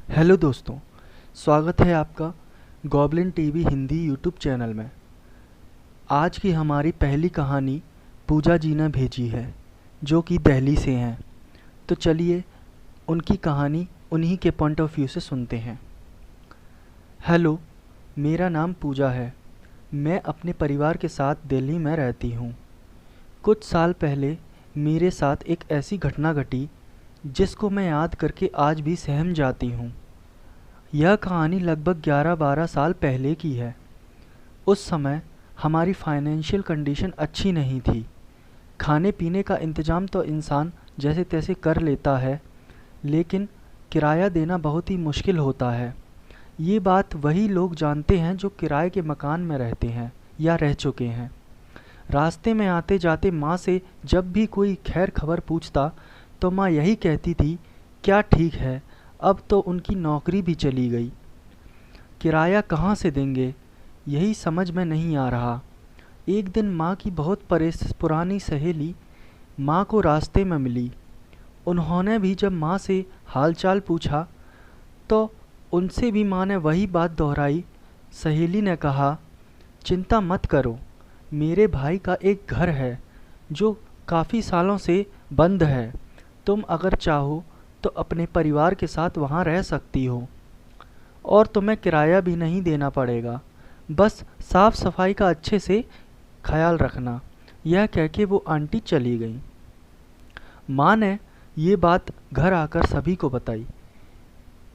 Hello दोस्तों, स्वागत है आपका goblin TV Hindi YouTube channel में। आज की हमारी पहली कहानी पूजा जी ने भेजी है, जो कि दिल्ली से हैं। तो चलिए उनकी कहानी उन्हीं के पॉइंट ऑफ व्यू से सुनते हैं। हेलो, मेरा नाम पूजा है। मैं अपने परिवार के साथ दिल्ली में रहती हूँ। कुछ साल पहले मेरे साथ एक ऐसी घटना घटी जिसको मैं याद करके आज भी सहम जाती हूँ। यह कहानी लगभग 11-12 साल पहले की है। उस समय हमारी फाइनेंशियल कंडीशन अच्छी नहीं थी। खाने पीने का इंतज़ाम तो इंसान जैसे तैसे कर लेता है, लेकिन किराया देना बहुत ही मुश्किल होता है। ये बात वही लोग जानते हैं जो किराए के मकान में रहते हैं या रह चुके हैं। रास्ते में आते जाते माँ से जब भी कोई खैर खबर पूछता तो माँ यही कहती थी, क्या ठीक है, अब तो उनकी नौकरी भी चली गई। किराया कहाँ से देंगे, यही समझ में नहीं आ रहा। एक दिन माँ की बहुत पुरानी सहेली माँ को रास्ते में मिली। उन्होंने भी जब माँ से हालचाल पूछा तो उनसे भी माँ ने वही बात दोहराई। सहेली ने कहा, चिंता मत करो, मेरे भाई का एक घर है जो काफ़ी सालों से बंद है। तुम अगर चाहो तो अपने परिवार के साथ वहाँ रह सकती हो और तुम्हें किराया भी नहीं देना पड़ेगा। बस साफ सफाई का अच्छे से ख्याल रखना। यह कह के वो आंटी चली गई। माँ ने ये बात घर आकर सभी को बताई।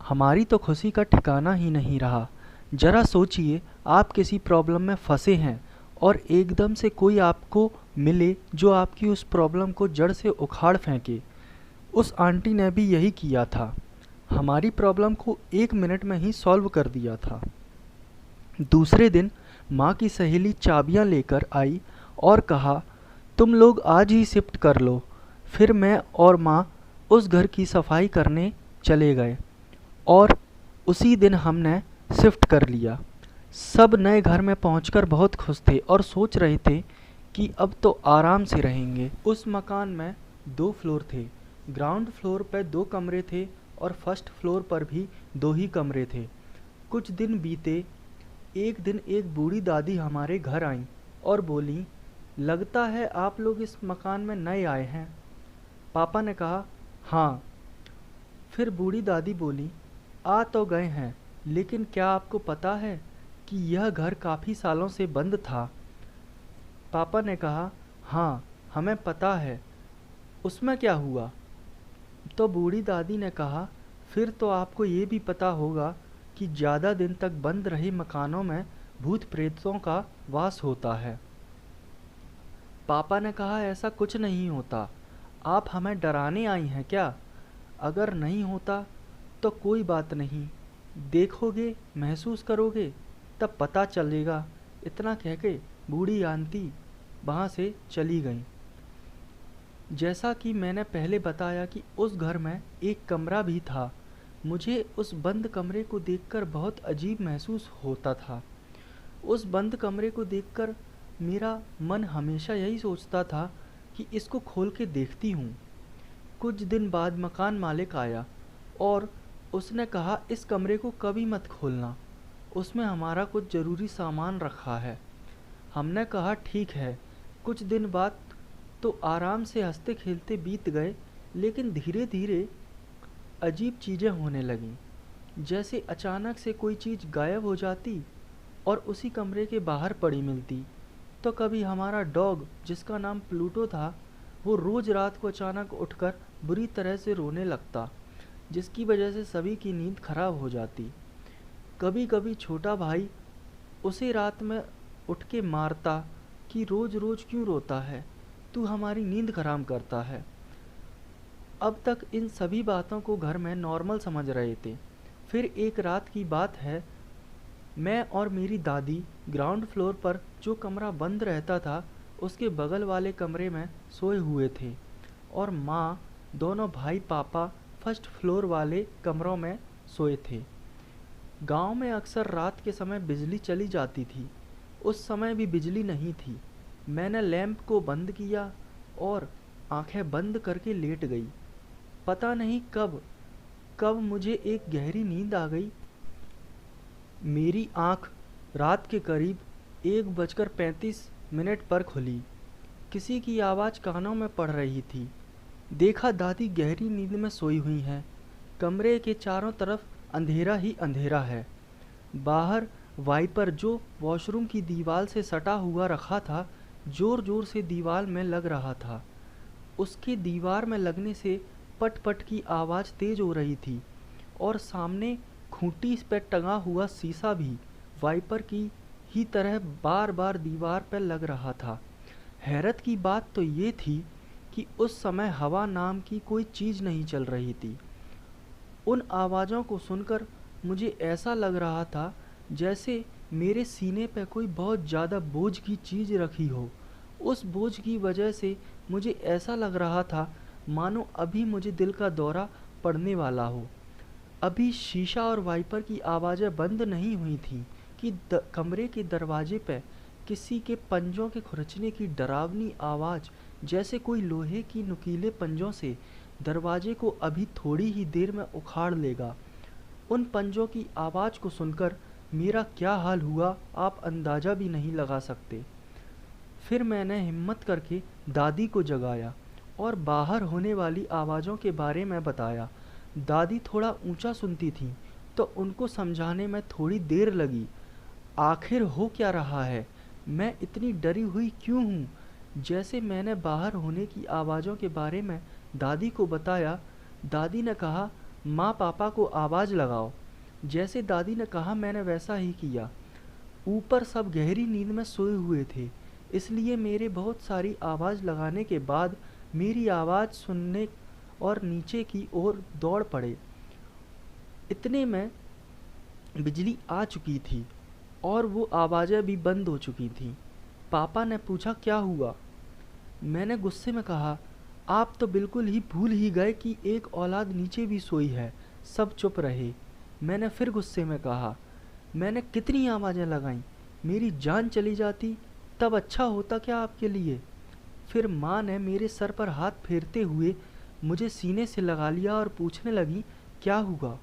हमारी तो खुशी का ठिकाना ही नहीं रहा। जरा सोचिए, आप किसी प्रॉब्लम में फंसे हैं और एकदम से कोई आपको मिले जो आपकी उस प्रॉब्लम को जड़ से उखाड़ फेंके। उस आंटी ने भी यही किया था। हमारी प्रॉब्लम को 1 मिनट में ही सॉल्व कर दिया था। दूसरे दिन माँ की सहेली चाबियाँ लेकर आई और कहा, तुम लोग आज ही शिफ्ट कर लो। फिर मैं और माँ उस घर की सफाई करने चले गए और उसी दिन हमने शिफ्ट कर लिया। सब नए घर में पहुंचकर बहुत खुश थे और सोच रहे थे कि अब तो आराम से रहेंगे। उस मकान में 2 फ्लोर थे। ग्राउंड फ्लोर पर 2 कमरे थे और फर्स्ट फ्लोर पर भी 2 ही कमरे थे। कुछ दिन बीते। एक दिन एक बूढ़ी दादी हमारे घर आईं और बोली, लगता है आप लोग इस मकान में नए आए हैं। पापा ने कहा, हाँ। फिर बूढ़ी दादी बोली, आ तो गए हैं, लेकिन क्या आपको पता है कि यह घर काफ़ी सालों से बंद था। पापा ने कहा, हाँ, हमें पता है। उसमें क्या हुआ? तो बूढ़ी दादी ने कहा, फिर तो आपको ये भी पता होगा कि ज़्यादा दिन तक बंद रहे मकानों में भूत प्रेतों का वास होता है। पापा ने कहा, ऐसा कुछ नहीं होता। आप हमें डराने आई हैं क्या? अगर नहीं होता तो कोई बात नहीं, देखोगे, महसूस करोगे, तब पता चलेगा। इतना कह के बूढ़ी आंटी वहाँ से चली गई। जैसा कि मैंने पहले बताया कि उस घर में एक कमरा भी था। मुझे उस बंद कमरे को देखकर बहुत अजीब महसूस होता था। उस बंद कमरे को देखकर मेरा मन हमेशा यही सोचता था कि इसको खोल के देखती हूँ। कुछ दिन बाद मकान मालिक आया और उसने कहा, इस कमरे को कभी मत खोलना, उसमें हमारा कुछ ज़रूरी सामान रखा है। हमने कहा, ठीक है। कुछ दिन बाद तो आराम से हंसते खेलते बीत गए, लेकिन धीरे धीरे अजीब चीज़ें होने लगीं। जैसे अचानक से कोई चीज़ गायब हो जाती और उसी कमरे के बाहर पड़ी मिलती। तो कभी हमारा डॉग, जिसका नाम प्लूटो था, वो रोज़ रात को अचानक उठकर बुरी तरह से रोने लगता, जिसकी वजह से सभी की नींद खराब हो जाती। कभी कभी छोटा भाई उसे रात में उठ के मारता कि रोज़ रोज़ क्यों रोता है, तू हमारी नींद खराब करता है। अब तक इन सभी बातों को घर में नॉर्मल समझ रहे थे। फिर एक रात की बात है, मैं और मेरी दादी ग्राउंड फ्लोर पर जो कमरा बंद रहता था उसके बगल वाले कमरे में सोए हुए थे और माँ, दोनों भाई पापा फर्स्ट फ्लोर वाले कमरों में सोए थे। गांव में अक्सर रात के समय बिजली चली जाती थी। उस समय भी बिजली नहीं थी। मैंने लैंप को बंद किया और आंखें बंद करके लेट गई। पता नहीं कब कब मुझे एक गहरी नींद आ गई। मेरी आँख रात के करीब 1:35 पर खुली। किसी की आवाज़ कानों में पड़ रही थी। देखा दादी गहरी नींद में सोई हुई हैं। कमरे के चारों तरफ अंधेरा ही अंधेरा है। बाहर वाइपर जो वॉशरूम की दीवार से सटा हुआ रखा था, जोर जोर से दीवार में लग रहा था। उसके दीवार में लगने से पट पट की आवाज़ तेज हो रही थी और सामने खूंटी पर टंगा हुआ शीशा भी वाइपर की ही तरह बार बार दीवार पर लग रहा था। हैरत की बात तो ये थी कि उस समय हवा नाम की कोई चीज़ नहीं चल रही थी। उन आवाज़ों को सुनकर मुझे ऐसा लग रहा था जैसे मेरे सीने पर कोई बहुत ज़्यादा बोझ की चीज़ रखी हो। उस बोझ की वजह से मुझे ऐसा लग रहा था मानो अभी मुझे दिल का दौरा पड़ने वाला हो। अभी शीशा और वाइपर की आवाज़ें बंद नहीं हुई थीं कि कमरे के दरवाजे पर किसी के पंजों के खुरचने की डरावनी आवाज़, जैसे कोई लोहे की नुकीले पंजों से दरवाजे को अभी थोड़ी ही देर में उखाड़ लेगा। उन पंजों की आवाज़ को सुनकर मेरा क्या हाल हुआ आप अंदाज़ा भी नहीं लगा सकते। फिर मैंने हिम्मत करके दादी को जगाया और बाहर होने वाली आवाज़ों के बारे में बताया। दादी थोड़ा ऊंचा सुनती थीं, तो उनको समझाने में थोड़ी देर लगी। आखिर हो क्या रहा है, मैं इतनी डरी हुई क्यों हूँ। जैसे मैंने बाहर होने की आवाज़ों के बारे में दादी को बताया, दादी ने कहा, माँ पापा को आवाज़ लगाओ। जैसे दादी ने कहा मैंने वैसा ही किया। ऊपर सब गहरी नींद में सोए हुए थे, इसलिए मेरे बहुत सारी आवाज़ लगाने के बाद मेरी आवाज़ सुनने और नीचे की ओर दौड़ पड़े। इतने में बिजली आ चुकी थी और वो आवाज़ें भी बंद हो चुकी थीं। पापा ने पूछा क्या हुआ। मैंने गुस्से में कहा, आप तो बिल्कुल ही भूल ही गए कि एक औलाद नीचे भी सोई है। सब चुप रहे। मैंने फिर गुस्से में कहा, मैंने कितनी आवाज़ें लगाईं, मेरी जान चली जाती तब अच्छा होता क्या आपके लिए। फिर माँ ने मेरे सर पर हाथ फेरते हुए मुझे सीने से लगा लिया और पूछने लगी क्या हुआ।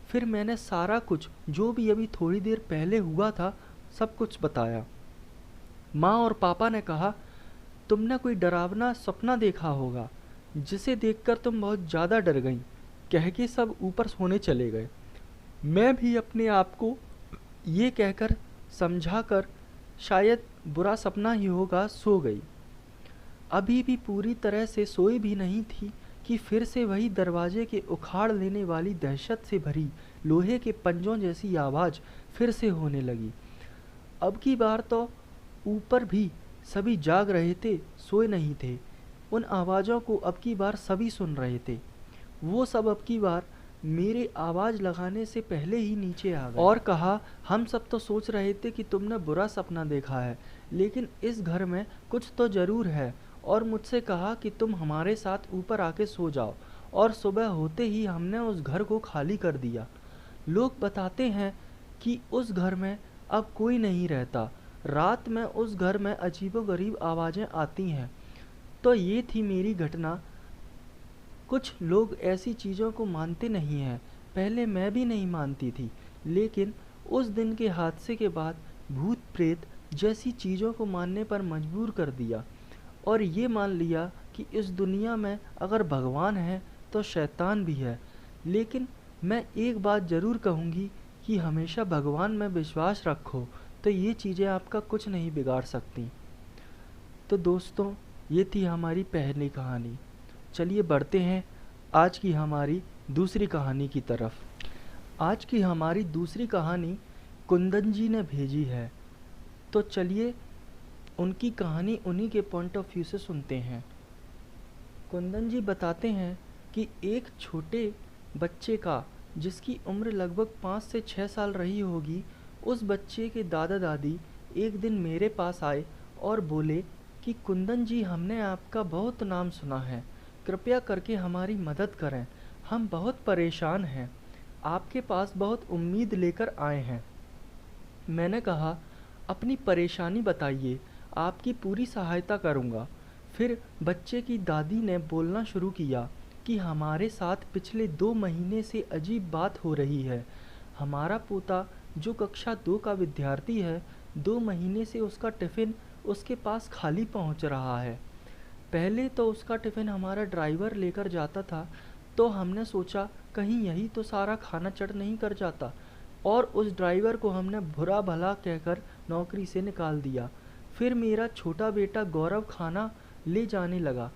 फिर मैंने सारा कुछ जो भी अभी थोड़ी देर पहले हुआ था सब कुछ बताया। माँ और पापा ने कहा, तुमने कोई डरावना सपना देखा होगा जिसे देखकर तुम बहुत ज़्यादा डर गईं। कह के सब ऊपर सोने चले गए। मैं भी अपने आप को ये कहकर समझाकर शायद बुरा सपना ही होगा सो गई। अभी भी पूरी तरह से सोई भी नहीं थी कि फिर से वही दरवाजे के उखाड़ लेने वाली दहशत से भरी लोहे के पंजों जैसी आवाज़ फिर से होने लगी। अब की बार तो ऊपर भी सभी जाग रहे थे, सोए नहीं थे। उन आवाज़ों को अब की बार सभी सुन रहे थे। वो सब अब की बार मेरे आवाज़ लगाने से पहले ही नीचे आ गए और कहा, हम सब तो सोच रहे थे कि तुमने बुरा सपना देखा है, लेकिन इस घर में कुछ तो ज़रूर है। और मुझसे कहा कि तुम हमारे साथ ऊपर आके सो जाओ, और सुबह होते ही हमने उस घर को खाली कर दिया। लोग बताते हैं कि उस घर में अब कोई नहीं रहता। रात में उस घर में अजीबोगरीब आवाज़ें आती हैं। तो ये थी मेरी घटना। कुछ लोग ऐसी चीज़ों को मानते नहीं हैं। पहले मैं भी नहीं मानती थी, लेकिन उस दिन के हादसे के बाद भूत प्रेत जैसी चीज़ों को मानने पर मजबूर कर दिया और ये मान लिया कि इस दुनिया में अगर भगवान है तो शैतान भी है। लेकिन मैं एक बात ज़रूर कहूँगी कि हमेशा भगवान में विश्वास रखो, तो ये चीज़ें आपका कुछ नहीं बिगाड़ सकती। तो दोस्तों, ये थी हमारी पहली कहानी। चलिए बढ़ते हैं आज की हमारी दूसरी कहानी की तरफ। आज की हमारी दूसरी कहानी कुंदन जी ने भेजी है, तो चलिए उनकी कहानी उन्हीं के पॉइंट ऑफ व्यू से सुनते हैं। कुंदन जी बताते हैं कि एक छोटे बच्चे का, जिसकी उम्र लगभग 5 से 6 साल रही होगी, उस बच्चे के दादा दादी एक दिन मेरे पास आए और बोले कि कुंदन जी, हमने आपका बहुत नाम सुना है, कृपया करके हमारी मदद करें, हम बहुत परेशान हैं, आपके पास बहुत उम्मीद लेकर आए हैं। मैंने कहा, अपनी परेशानी बताइए, आपकी पूरी सहायता करूंगा। फिर बच्चे की दादी ने बोलना शुरू किया कि हमारे साथ पिछले 2 महीने से अजीब बात हो रही है। हमारा पोता जो कक्षा 2 का विद्यार्थी है, 2 महीने से उसका टिफ़िन उसके पास खाली पहुंच रहा है। पहले तो उसका टिफ़िन हमारा ड्राइवर लेकर जाता था, तो हमने सोचा कहीं यही तो सारा खाना चट नहीं कर जाता, और उस ड्राइवर को हमने बुरा भला कहकर नौकरी से निकाल दिया। फिर मेरा छोटा बेटा गौरव खाना ले जाने लगा,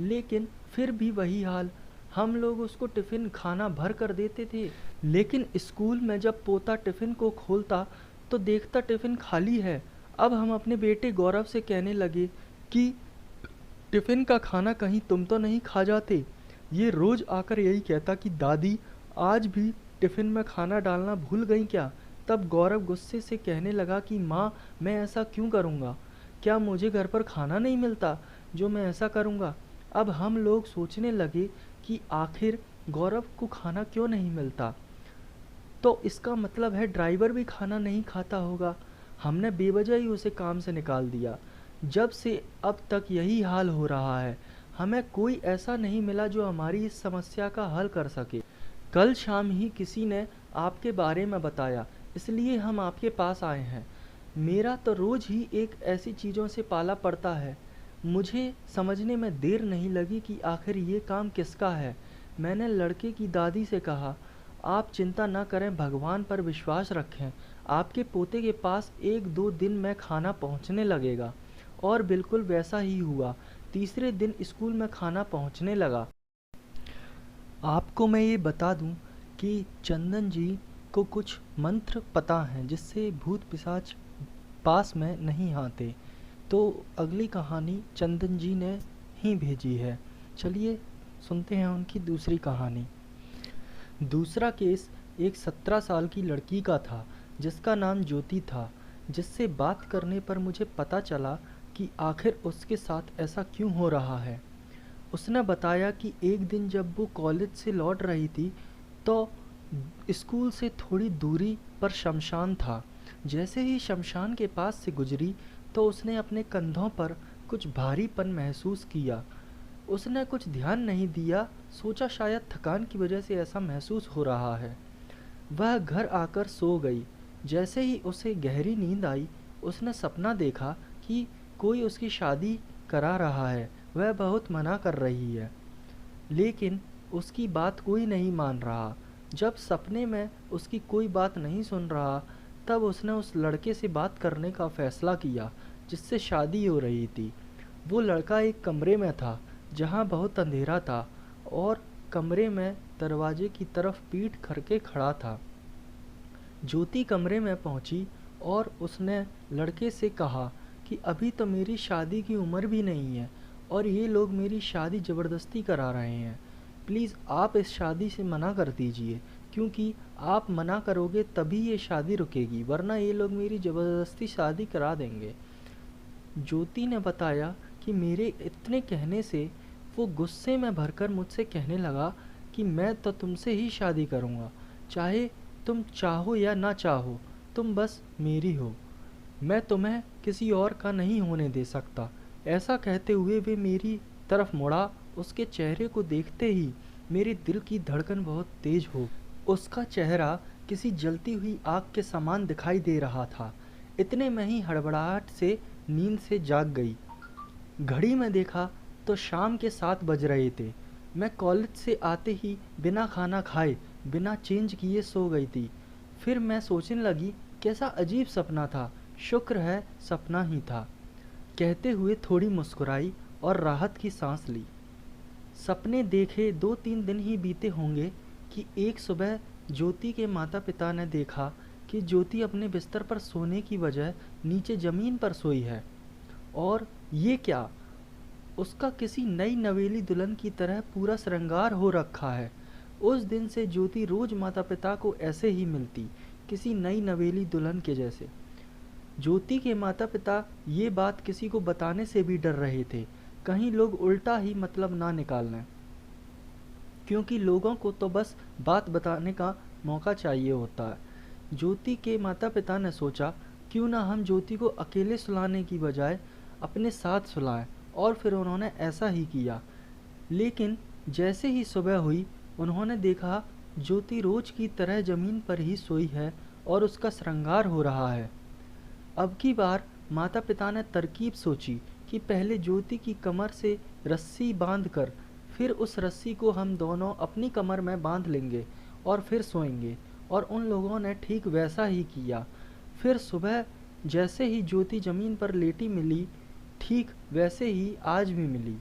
लेकिन फिर भी वही हाल। हम लोग उसको टिफ़िन खाना भर कर देते थे, लेकिन स्कूल में जब पोता टिफ़िन को खोलता तो देखता टिफ़िन खाली है। अब हम अपने बेटे गौरव से कहने लगे कि टिफ़िन का खाना कहीं तुम तो नहीं खा जाते। ये रोज़ आकर यही कहता कि दादी आज भी टिफ़िन में खाना डालना भूल गई क्या। तब गौरव गुस्से से कहने लगा कि माँ, मैं ऐसा क्यों करूँगा? क्या मुझे घर पर खाना नहीं मिलता जो मैं ऐसा करूँगा? अब हम लोग सोचने लगे कि आखिर गौरव को खाना क्यों नहीं मिलता, तो इसका मतलब है ड्राइवर भी खाना नहीं खाता होगा। हमने बेवजह ही उसे काम से निकाल दिया। जब से अब तक यही हाल हो रहा है। हमें कोई ऐसा नहीं मिला जो हमारी इस समस्या का हल कर सके। कल शाम ही किसी ने आपके बारे में बताया, इसलिए हम आपके पास आए हैं। मेरा तो रोज़ ही एक ऐसी चीज़ों से पाला पड़ता है। मुझे समझने में देर नहीं लगी कि आखिर ये काम किसका है। मैंने लड़के की दादी से कहा, आप चिंता न करें, भगवान पर विश्वास रखें। आपके पोते के पास 1-2 दिन में खाना पहुंचने लगेगा। और बिल्कुल वैसा ही हुआ। तीसरे दिन स्कूल में खाना पहुंचने लगा। आपको मैं ये बता दूं कि चंदन जी को कुछ मंत्र पता हैं जिससे भूत पिशाच पास में नहीं आते। तो अगली कहानी चंदन जी ने ही भेजी है। चलिए सुनते हैं उनकी दूसरी कहानी। दूसरा केस एक 17 साल की लड़की का था जिसका नाम ज्योति था, जिससे बात करने पर मुझे पता चला कि आखिर उसके साथ ऐसा क्यों हो रहा है। उसने बताया कि एक दिन जब वो कॉलेज से लौट रही थी तो स्कूल से थोड़ी दूरी पर शमशान था। जैसे ही शमशान के पास से गुजरी तो उसने अपने कंधों पर कुछ भारीपन महसूस किया। उसने कुछ ध्यान नहीं दिया, सोचा शायद थकान की वजह से ऐसा महसूस हो रहा है। वह घर आकर सो गई। जैसे ही उसे गहरी नींद आई, उसने सपना देखा कि कोई उसकी शादी करा रहा है। वह बहुत मना कर रही है, लेकिन उसकी बात कोई नहीं मान रहा। जब सपने में उसकी कोई बात नहीं सुन रहा, तब उसने उस लड़के से बात करने का फैसला किया जिससे शादी हो रही थी। वो लड़का एक कमरे में था जहाँ बहुत अंधेरा था, और कमरे में दरवाजे की तरफ पीठ करके खड़ा था। ज्योति कमरे में पहुंची और उसने लड़के से कहा कि अभी तो मेरी शादी की उम्र भी नहीं है और ये लोग मेरी शादी ज़बरदस्ती करा रहे हैं। प्लीज़ आप इस शादी से मना कर दीजिए, क्योंकि आप मना करोगे तभी ये शादी रुकेगी, वरना ये लोग मेरी ज़बरदस्ती शादी करा देंगे। ज्योति ने बताया कि मेरे इतने कहने से वो गुस्से में भरकर मुझसे कहने लगा कि मैं तो तुमसे ही शादी करूँगा, चाहे तुम चाहो या ना चाहो, तुम बस मेरी हो। मैं तुम्हें किसी और का नहीं होने दे सकता। ऐसा कहते हुए वे मेरी तरफ मुड़ा। उसके चेहरे को देखते ही मेरे दिल की धड़कन बहुत तेज हो। उसका चेहरा किसी जलती हुई आग के समान दिखाई दे रहा था। इतने में ही हड़बड़ाहट से नींद से जाग गई। घड़ी में देखा तो शाम के 7 बज रहे थे। मैं कॉलेज से आते ही बिना खाना खाए, बिना चेंज किए सो गई थी। फिर मैं सोचने लगी कैसा अजीब सपना था, शुक्र है सपना ही था। कहते हुए थोड़ी मुस्कुराई और राहत की सांस ली। सपने देखे 2-3 दिन ही बीते होंगे कि एक सुबह ज्योति के माता पिता ने देखा कि ज्योति अपने बिस्तर पर सोने की बजाय नीचे ज़मीन पर सोई है। और ये क्या, उसका किसी नई नवेली दुल्हन की तरह पूरा श्रृंगार हो रखा है। उस दिन से ज्योति रोज माता पिता को ऐसे ही मिलती, किसी नई नवेली दुल्हन के जैसे। ज्योति के माता पिता ये बात किसी को बताने से भी डर रहे थे, कहीं लोग उल्टा ही मतलब ना निकाल लें, क्योंकि लोगों को तो बस बात बताने का मौका चाहिए होता है। ज्योति के माता पिता ने सोचा क्यों ना हम ज्योति को अकेले सुलाने की बजाय अपने साथ सुलाएं, और फिर उन्होंने ऐसा ही किया। लेकिन जैसे ही सुबह हुई उन्होंने देखा ज्योति रोज की तरह जमीन पर ही सोई है और उसका श्रृंगार हो रहा है। अब की बार माता पिता ने तरकीब सोची कि पहले ज्योति की कमर से रस्सी बांधकर फिर उस रस्सी को हम दोनों अपनी कमर में बांध लेंगे और फिर सोएंगे। और उन लोगों ने ठीक वैसा ही किया। फिर सुबह जैसे ही ज्योति जमीन पर लेटी मिली, ठीक वैसे ही आज भी मिली।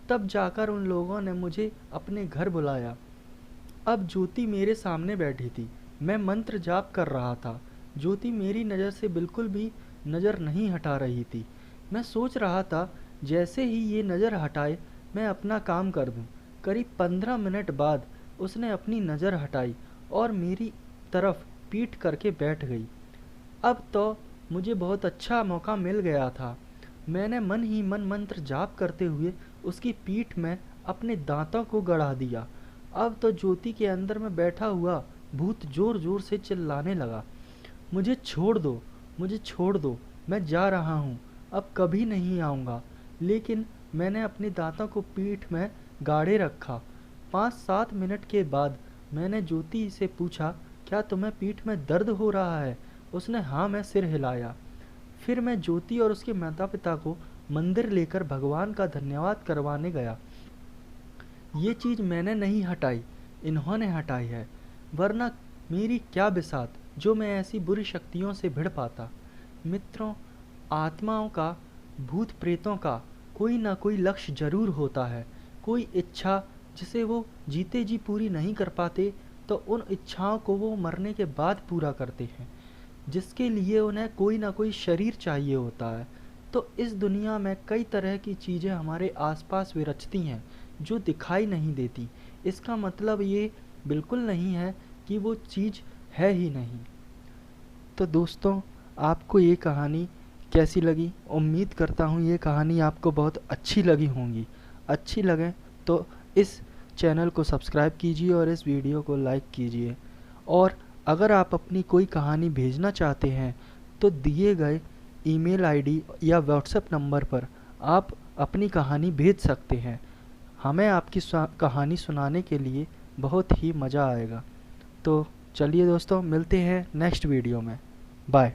तब जाकर उन लोगों ने मुझे अपने घर बुलाया। अब ज्योति मेरे सामने बैठी थी। मैं मंत्र जाप कर रहा था। ज्योति मेरी नज़र से बिल्कुल भी नज़र नहीं हटा रही थी। मैं सोच रहा था जैसे ही ये नज़र हटाए मैं अपना काम कर दूं। करीब 15 मिनट बाद उसने अपनी नज़र हटाई और मेरी तरफ पीठ करके बैठ गई। अब तो मुझे बहुत अच्छा मौका मिल गया था। मैंने मन ही मन मंत्र जाप करते हुए उसकी पीठ में अपने दांतों को गड़ा दिया। अब तो ज्योति के अंदर में बैठा हुआ भूत जोर जोर से चिल्लाने लगा, मुझे छोड़ दो, मुझे छोड़ दो, मैं जा रहा हूँ, अब कभी नहीं आऊँगा। लेकिन मैंने अपने दांतों को पीठ में गाड़े रखा। 5-7 मिनट के बाद मैंने ज्योति से पूछा, क्या तुम्हें पीठ में दर्द हो रहा है? उसने हाँ में सिर हिलाया। फिर मैं ज्योति और उसके माता पिता को मंदिर लेकर भगवान का धन्यवाद करवाने गया। ये चीज़ मैंने नहीं हटाई, इन्होंने हटाई है, वरना मेरी क्या बिसात जो मैं ऐसी बुरी शक्तियों से भिड़ पाता। मित्रों, आत्माओं का, भूत प्रेतों का कोई ना कोई लक्ष्य जरूर होता है, कोई इच्छा जिसे वो जीते जी पूरी नहीं कर पाते तो उन इच्छाओं को वो मरने के बाद पूरा करते हैं, जिसके लिए उन्हें कोई ना कोई शरीर चाहिए होता है। तो इस दुनिया में कई तरह की चीज़ें हमारे आसपास विरचती हैं जो दिखाई नहीं देती। इसका मतलब ये बिल्कुल नहीं है कि वो चीज़ है ही नहीं। तो दोस्तों, आपको ये कहानी कैसी लगी? उम्मीद करता हूँ ये कहानी आपको बहुत अच्छी लगी होंगी। अच्छी लगे तो इस चैनल को सब्सक्राइब कीजिए और इस वीडियो को लाइक कीजिए। और अगर आप अपनी कोई कहानी भेजना चाहते हैं तो दिए गए ईमेल आईडी या व्हाट्सएप नंबर पर आप अपनी कहानी भेज सकते हैं। हमें आपकी कहानी सुनाने के लिए बहुत ही मज़ा आएगा। तो चलिए दोस्तों, मिलते हैं नेक्स्ट वीडियो में। बाय।